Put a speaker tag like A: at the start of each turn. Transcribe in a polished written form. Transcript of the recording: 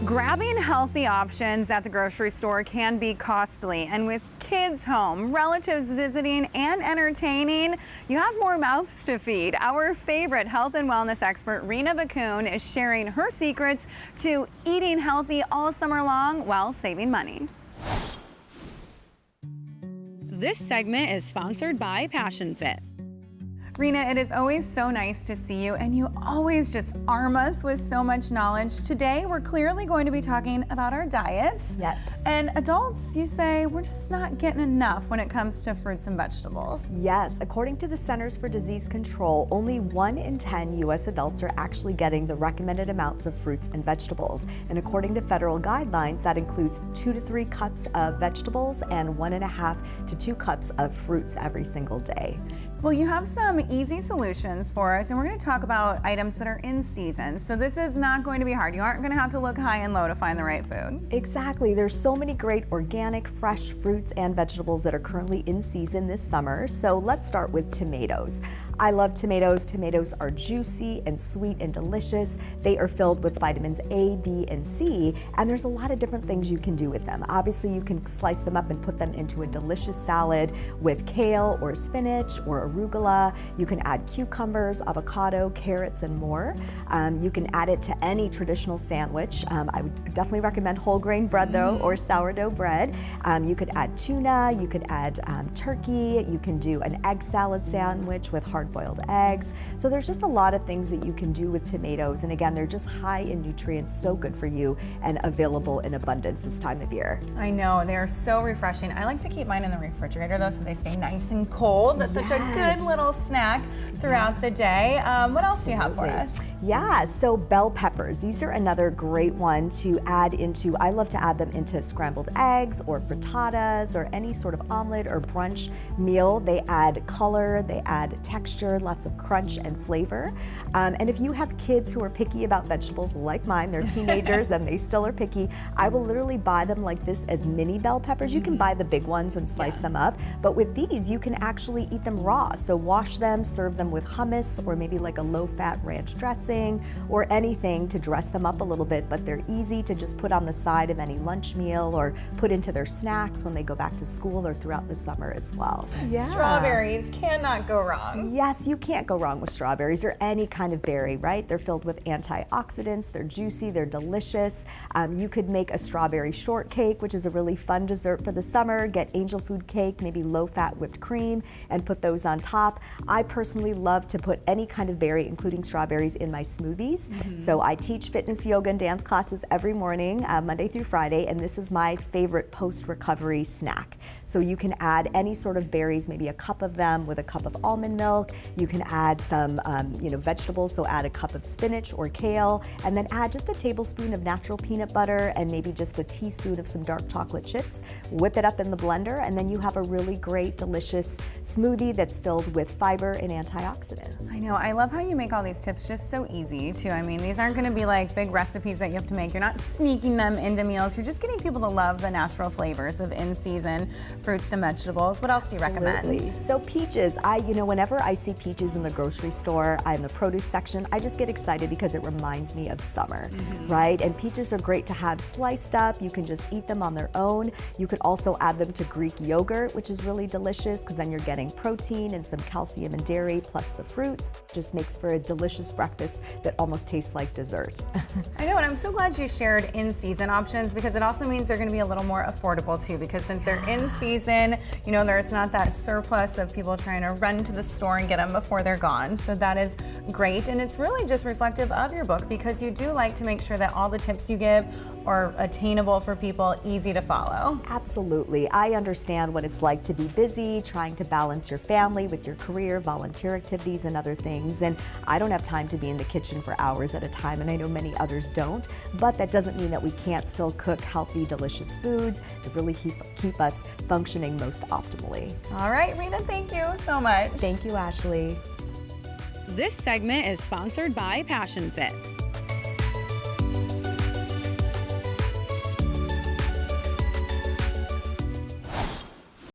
A: Grabbing healthy options at the grocery store can be costly, and with kids home, relatives visiting, and entertaining, you have more mouths to feed. Our favorite health and wellness expert, Reena Vokoun, is sharing her secrets to eating healthy all summer long while saving money. This segment is sponsored by Passion Fit. Reena, it is always so nice to see you, and you always just arm us with so much knowledge. Today, we're clearly going to be talking about our diets.
B: Yes.
A: And adults, you say, we're just not getting enough when it comes to fruits and vegetables.
B: Yes, according to the Centers for Disease Control, only 1 in 10 U.S. adults are actually getting the recommended amounts of fruits and vegetables. And according to federal guidelines, that includes 2 to 3 cups of vegetables and 1.5 to 2 cups of fruits every single day.
A: Well, you have some easy solutions for us, and we're going to talk about items that are in season. So this is not going to be hard. You aren't going to have to look high and low to find the right food.
B: Exactly. There's so many great organic, fresh fruits and vegetables that are currently in season this summer. So let's start with tomatoes. I love tomatoes. Tomatoes are juicy and sweet and delicious. They are filled with vitamins A, B, and C, and there's a lot of different things you can do with them. Obviously, you can slice them up and put them into a delicious salad with kale or spinach or arugula. You can add cucumbers, avocado, carrots, and more. You can add it to any traditional sandwich. I would definitely recommend whole grain bread though, or sourdough bread. You could add tuna, you could add turkey, you can do an egg salad sandwich with hard-boiled eggs. So there's just a lot of things that you can do with tomatoes, and again, they're just high in nutrients, so good for you, and available in abundance this time of year.
A: I know, they are so refreshing. I like to keep mine in the refrigerator though, so they stay nice and cold. That's such a good little snack throughout the day. What else do you have for us?
B: Yeah, so bell peppers. These are another great one to add into. I love to add them into scrambled eggs or frittatas or any sort of omelet or brunch meal. They add color, they add texture, lots of crunch and flavor. And if you have kids who are picky about vegetables like mine, they're teenagers and they still are picky, I will literally buy them like this as mini bell peppers. You can buy the big ones and slice them up, but with these you can actually eat them raw. So wash them, serve them with hummus or maybe like a low-fat ranch dressing or anything to dress them up a little bit, but they're easy to just put on the side of any lunch meal or put into their snacks when they go back to school or throughout the summer as well.
A: Yeah. Strawberries cannot go wrong.
B: Yes, you can't go wrong with strawberries or any kind of berry, right? They're filled with antioxidants, they're juicy, they're delicious. You could make a strawberry shortcake, which is a really fun dessert for the summer. Get angel food cake, maybe low-fat whipped cream, and put those on top. I personally love to put any kind of berry, including strawberries, in my smoothies. So I teach fitness, yoga, and dance classes every morning, Monday through Friday, and this is my favorite post-recovery snack. So you can add any sort of berries, maybe a cup of them with a cup of almond milk. You can add some vegetables, so add a cup of spinach or kale, and then add just a tablespoon of natural peanut butter and maybe just a teaspoon of some dark chocolate chips. Whip it up in the blender, and then you have a really great, delicious smoothie that's filled with fiber and antioxidants.
A: I know, I love how you make all these tips just so easy too. I mean, these aren't going to be like big recipes that you have to make. You're not sneaking them into meals. You're just getting people to love the natural flavors of in-season fruits and vegetables. What else do you recommend?
B: So peaches, whenever I see peaches in the grocery store, in the produce section, I just get excited because it reminds me of summer, right? And peaches are great to have sliced up. You can just eat them on their own. You could also add them to Greek yogurt, which is really delicious because then you're getting protein and some calcium and dairy plus the fruits. Just makes for a delicious breakfast that almost tastes like dessert.
A: I know, and I'm so glad you shared in-season options because it also means they're going to be a little more affordable too, because since they're in season, there's not that surplus of people trying to run to the store and get them before they're gone. So that is great, and it's really just reflective of your book because you do like to make sure that all the tips you give are attainable for people, easy to follow.
B: Absolutely. I understand what it's like to be busy, trying to balance your family with your career, volunteer activities, and other things. And I don't have time to be in the kitchen for hours at a time, and I know many others don't, but that doesn't mean that we can't still cook healthy, delicious foods that really keep us functioning most optimally.
A: All right, Reena, thank you so much.
B: Thank you, Ashley.
A: This segment is sponsored by Passion Fit.